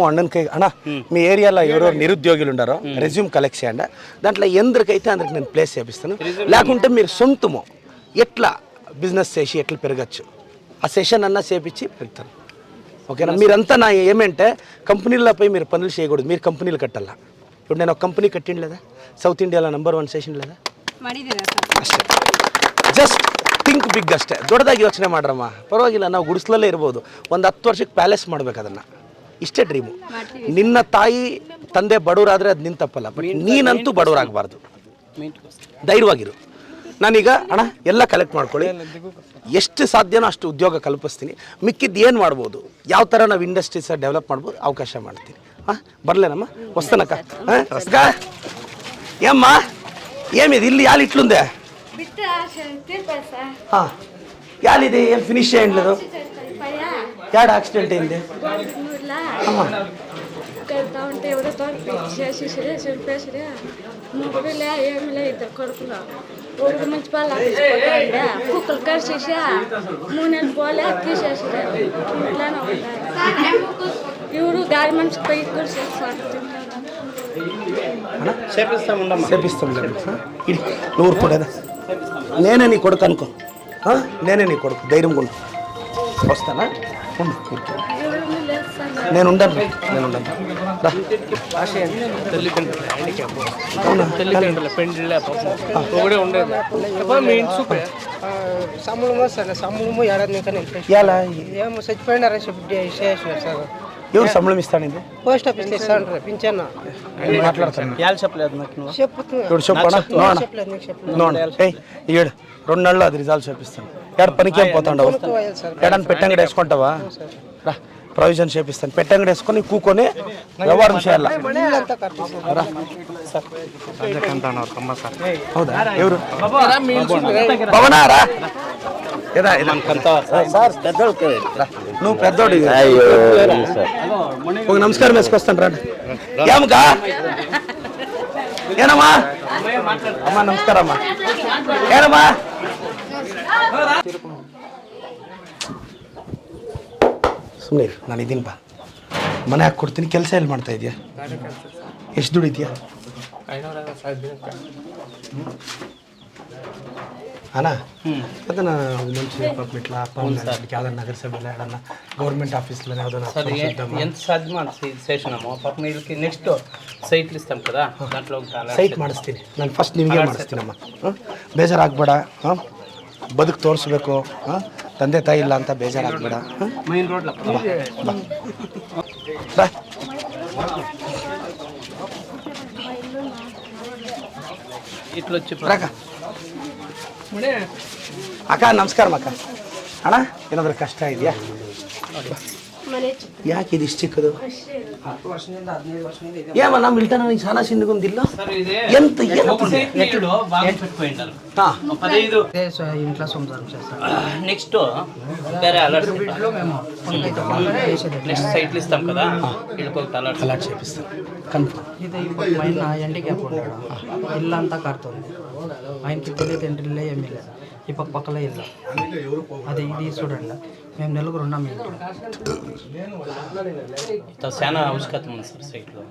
అన్నకి అన్న మీ ఏరియాలో ఎవరెవరు నిరుద్యోగులు ఉండారో రెజ్యూమ్ కలెక్ట్ చేయండి. దాంట్లో ఎందరికైతే అందరికి నేను ప్లేస్ చేపిస్తాను. లేకుంటే మీరు సొంతము ఎట్లా బిజినెస్ చేసి ఎట్లా పెరగచ్చు ఆ సెషన్ అన్నా చేపించి పెడతాను. ఓకేనా? మీరంతా నా ఏమంటే కంపెనీలపై మీరు పనులు చేయకూడదు, మీరు కంపెనీలు కట్టాలా. ఇప్పుడు నేను ఒక కంపెనీ కట్టిండి లేదా, సౌత్ ఇండియాలో #1 సెషన్ లేదా, ಅಷ್ಟೇ. ಜಸ್ಟ್ ಥಿಂಕ್ ಬಿಗ್ ಅಷ್ಟೇ. ದೊಡ್ಡದಾಗಿ ಯೋಚನೆ ಮಾಡ್ರಮ್ಮ, ಪರವಾಗಿಲ್ಲ. ನಾವು ಗುಡಿಸ್ಲಲ್ಲೇ ಇರ್ಬೋದು, ಒಂದು 10 ವರ್ಷಕ್ಕೆ ಪ್ಯಾಲೇಸ್ ಮಾಡ್ಬೇಕು. ಅದನ್ನು ಇಷ್ಟೇ ಡ್ರೀಮು. ನಿನ್ನ ತಾಯಿ ತಂದೆ ಬಡವರಾದರೆ ಅದು ನಿನ್ನ ತಪ್ಪಲ್ಲ, ಬಟ್ ನೀನಂತೂ ಬಡವರಾಗಬಾರ್ದು. ಧೈರ್ಯವಾಗಿರು. ನಾನೀಗ ಅಣ್ಣ ಎಲ್ಲ ಕಲೆಕ್ಟ್ ಮಾಡ್ಕೊಳ್ಳಿ, ಎಷ್ಟು ಸಾಧ್ಯನೋ ಅಷ್ಟು ಉದ್ಯೋಗ ಕಲ್ಪಿಸ್ತೀನಿ. ಮಿಕ್ಕಿದ್ದು ಏನು ಮಾಡ್ಬೋದು, ಯಾವ ಥರ ನಾವು ಇಂಡಸ್ಟ್ರೀಸ್ ಡೆವಲಪ್ ಮಾಡ್ಬೋದು ಅವಕಾಶ ಮಾಡ್ತೀನಿ. ಹಾಂ ಬರಲೇನಮ್ಮ, ವಸ್ತನಕ್ಕ. ಹಾಂ ಅಕ್ಕ ಏಮ್ಮ ఏమిది ఇల్లు యాలి ఇట్లుందే? యాలిది ఏం ఫినిష్ చేయట్లేదు. యాడ యాక్సిడెంట్ అయింది? మున్సిపల్ కుక్కలు కరిచేసి 3 నెలలు పోలే తీసేసి ఇವರು గాలి మనిషి పోయి కూడా చేపిస్తాం. నువ్వు ఊరుకోలేదా? నేనే నీ కొడుకు అనుకో, నేనే నీ కొడుకు. ధైర్యంగా ఉండు. వస్తానా? నేను ఉండను. ఎవరు సంబళం ఇస్తానండి? పోస్ట్ ఆఫీస్ ఇస్తాను పింఛన్ మాట్లాడతాను. చెప్పలేదు నాకు. ఇప్పుడు చెప్పనా? ఏడు 2 నెలలు అది రిజల్ట్ చేపిస్తాను. ఎక్కడ పనికి ఏం పోతాండవు? ఎడని పెట్టంగడి వేసుకుంటావా? రా, ప్రొవిజన్ చేపిస్తాను. పెట్టంగడి వేసుకొని కూకొని వ్యవహారం చేయాలి. హౌదా? ఎవరు భవనారా? నువ్వు పెద్దోడు. ఒక నమస్కారం వేసుకొస్తాను. రండి. ఏమకా ఏనమ్మా? ಅಮ್ಮ ನಮಸ್ಕಾರ ಅಮ್ಮ. ಏನಮ್ಮ ಸುಮ್ಮನೆ ನಾನು ಇದ್ದೀನಿ ಬಾ. ಮನೆ ಹಾಕಿ ಕೊಡ್ತೀನಿ. ಕೆಲಸ ಎಲ್ಲಿ ಮಾಡ್ತಾ ಇದೆಯಾ? ಎಷ್ಟು ದುಡಿದ್ಯಾ? అనా అదన్నా మంచి ఇట్లా యాదన్న నగరసభలో ఏడన్నా గవర్నమెంట్ ఆఫీస్లో ఎంత సాధ్యమో అంత చేసినాము. పాపం వీళ్ళకి నెక్స్ట్ సైట్లు ಇಸ್ತಾం కదా, దాంట్లో ಸೈಟ್ ಮಾಡಿಸ್ತೀನಿ. ನಾನು ಫಸ್ಟ್ ನಿಮಗೆ ಮಾಡಿಸ್ತೀನಮ್ಮ. ಬೇಜಾರಾಗಬೇಡ. ಬದುಕು ತೋರಿಸ್ಬೇಕು. ತಂದೆ ತಾಯಿ ಇಲ್ಲ ಅಂತ ಬೇಜಾರಾಗಬೇಡ. ಮೈನ್ ರೋಡ್ ಇಟ್ಲೊಚ್ಚಿ ಅಕ್ಕ ನಮಸ್ಕಾರ ಅಕ್ಕ. ಅಣ್ಣ ಏನಾದರೂ ಕಷ್ಟ ಇದೆಯಾ? ಯಾಕೆ ಇದು ಇಷ್ಟು ಚಿಕ್ಕದು? ఏమన్నా మిల్టన్ నీకు చాలా చిన్నగుందిల్లా? ఎంత ఇంట్లో సంసారం చేస్తాం. నెక్స్ట్ వేరే అలర్ట్ నెక్స్ట్ సైట్లు ఇస్తాం కదా, అలర్ట్ చేపిస్తాం. కన్ఫర్మ్. ఇది పైన హ్యాండిక్యాప్ ఉన్నాడు, ఇల్లు అంతా కడుతుంది. ఆయనకి తెలియదు ఏంటిల్లే ఏమీ లేదు. ఈ పక్కలో ఇల్లు అది ఇది చూడండి. మేము నలుగురు ఉన్నాం. చాలా ఆవశ్యకత ఉంది సార్ సైట్లో.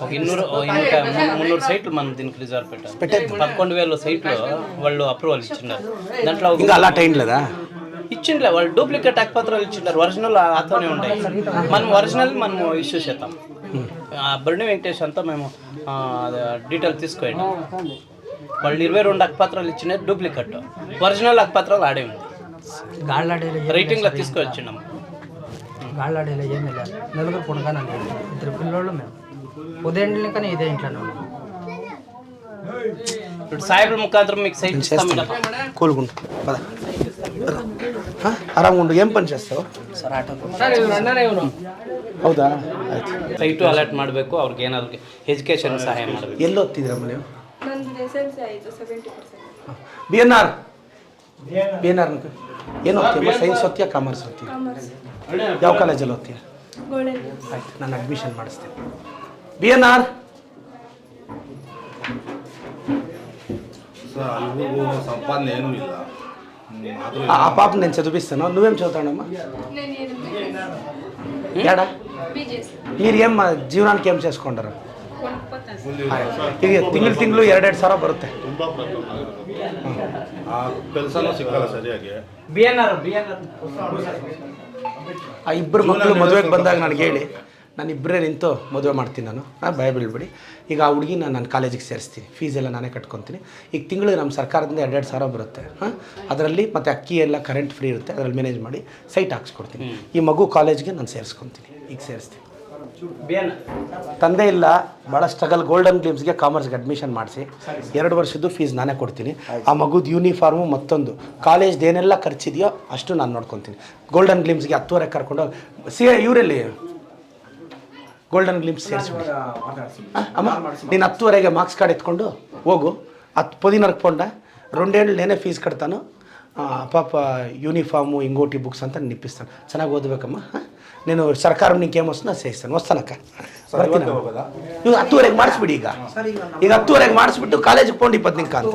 ఒక 200-300 సైట్లు మనం దీనికి రిజర్వ్ పెట్టాలి. 11,000 సైట్లు వాళ్ళు అప్రూవల్ ఇచ్చిన్నారు. దాంట్లో ఇంకా అలాట్ అయిందా? ఇచ్చిండ్లే వాళ్ళు. డూప్లికేట్ పత్రాలు ఇచ్చిండారు, ఒరిజినల్ అతనే ఉన్నాయి. మనం ఒరిజినల్ మనము ఇష్యూ చేద్దాం. బర్ణి వెంకటేష్ అంతా మేము డీటెయిల్ తీసుకోండి. వాళ్ళు 22 పత్రాలు ఇచ్చినారు, డూప్లికేట్. ఒరిజినల్ పత్రాలు ఆడే ఉంది. గాళ్ళాడేలో రైటింగ్లో తీసుకొచ్చినాము. గాళ్ళాడేలో ఏమీ లేదు. నలుగురు పుణగానే 2 పిల్లోళ్ళు. మేము ఉదయం కానీ ఇదే ఇంట్లోనే ఉన్నాం. ఇప్పుడు సాయిబుల ముఖాంతరం మీకు సైట్ ఇస్తాం. కోలుకుంటా పద. ఆరాముండు. ఏం పని చేస్తావు? ಹೌದಾ? ಸೈಟು ಅಲರ್ಟ್ ಮಾಡಬೇಕು. ಅವ್ರಿಗೆ ಏನಾದ್ರು ಎಜುಕೇಷನ್ ಸಹಾಯ ಮಾಡಬೇಕು. ಎಲ್ಲಿ ಓದ್ತಿದ್ದೀರಮ್ಮ ನೀವು? ಬಿ ಎನ್ ಆರ್ ಏನು ಓದ್ತೀಯ? Science ಓದ್ತೀಯಾ, commerce ಓದ್ತೀಯ? ಯಾವ ಕಾಲೇಜಲ್ಲಿ ಓದ್ತೀಯ? ಆಯ್ತು, ನಾನು ಅಡ್ಮಿಷನ್ ಮಾಡಿಸ್ತೇನೆ. ಬಿ ಎನ್ ಆರ್ సంపాదన ఏమీ ಇಲ್ಲ. ఆ పాప నేను చదివిస్తాను. నువ్వేం చదువుతాడమ్మా? ఏడ మీరు ఏం ಜೀವನಾనికి ఏం చేసుకుంటారు ಈಗ ತಿಂಗಳು 2-2 ಸಾವಿರ ಬರುತ್ತೆ ಆ ಕೆಲಸನೂ ಸಿಕ್ಕಲ್ಲ ಸರಿಯಾಗಿ. ಆ ಇಬ್ಬರು ಮಕ್ಕಳು ಮದುವೆಗೆ ಬಂದಾಗ ನನಗೆ ಹೇಳಿ ನಾನು ಇಬ್ಬರೇ ನಿಂತು ಮದುವೆ ಮಾಡ್ತೀನಿ ನಾನು ಭಯ ಬೀಳ್ಬೇಡಿ. ಈಗ ಆ ಹುಡುಗಿನ ನಾನು ಕಾಲೇಜಿಗೆ ಸೇರಿಸ್ತೀನಿ, ಫೀಸ್ ಎಲ್ಲ ನಾನೇ ಕಟ್ಕೊತೀನಿ. ಈಗ ತಿಂಗಳು ನಮ್ಮ ಸರ್ಕಾರದಿಂದ 2-2 ಸಾವಿರ ಬರುತ್ತೆ. ಅದರಲ್ಲಿ ಮತ್ತು ಅಕ್ಕಿ ಎಲ್ಲ ಕರೆಂಟ್ ಫ್ರೀ ಇರುತ್ತೆ, ಅದರಲ್ಲಿ ಮ್ಯಾನೇಜ್ ಮಾಡಿ ಸೈಟ್ ಹಾಕ್ಸ್ಕೊಡ್ತೀನಿ. ಈ ಮಗು ಕಾಲೇಜ್ಗೆ ನಾನು ಸೇರಿಸ್ಕೊತೀನಿ, ಈಗ ಸೇರಿಸ್ತೀನಿ. ತಂದೆ ಇಲ್ಲ, ಭಾಳ ಸ್ಟ್ರಗಲ್. ಗೋಲ್ಡನ್ ಗ್ಲಿಮ್ಸ್ಗೆ ಕಾಮರ್ಸ್ಗೆ ಅಡ್ಮಿಷನ್ ಮಾಡಿಸಿ 2 ವರ್ಷದ್ದು ಫೀಸ್ ನಾನೇ ಕೊಡ್ತೀನಿ. ಆ ಮಗುದು ಯೂನಿಫಾರ್ಮು ಮತ್ತೊಂದು ಕಾಲೇಜ್ದು ಏನೆಲ್ಲ ಖರ್ಚಿದೆಯೋ ಅಷ್ಟು ನಾನು ನೋಡ್ಕೊತೀನಿ. ಗೋಲ್ಡನ್ ಗ್ಲಿಮ್ಸ್ಗೆ 10:30 ಕರ್ಕೊಂಡು ಇವರಲ್ಲಿ ಗೋಲ್ಡನ್ ಗ್ಲಿಮ್ಸ್ ಸೇರಿಸ್ಬಿಡಿ. ಅಮ್ಮ ನೀನು 10:30ಗೆ ಮಾರ್ಕ್ಸ್ ಕಾರ್ಡ್ ಎತ್ಕೊಂಡು ಹೋಗು. 10 ಪೌಂಡ 2 నేనే ಫೀಸ್ ಕಟ್ತಾನು. ಪಾಪ ಯೂನಿಫಾರ್ಮು ಇಂಗೋಟಿ ಬುಕ್ಸ್ ಅಂತ ನಿಪ್ಪಿಸ್ತಾನೆ. ಚೆನ್ನಾಗಿ ಓದಬೇಕಮ್ಮ. నేను సర్కారం నీకేం వస్తుందో చేస్తాను. వస్తానక్క, ಬರ್ತೀನಿ. ನೀವು 10:30ಗೆ ಮಾಡಿಸ್ಬಿಡಿ. ಈಗ 10:30ಗೆ ಮಾಡಿಸ್ಬಿಟ್ಟು ಕಾಲೇಜಿಗೆ ಪೋಂಡಿ 10 ನಿಂಕ ಅಂತ.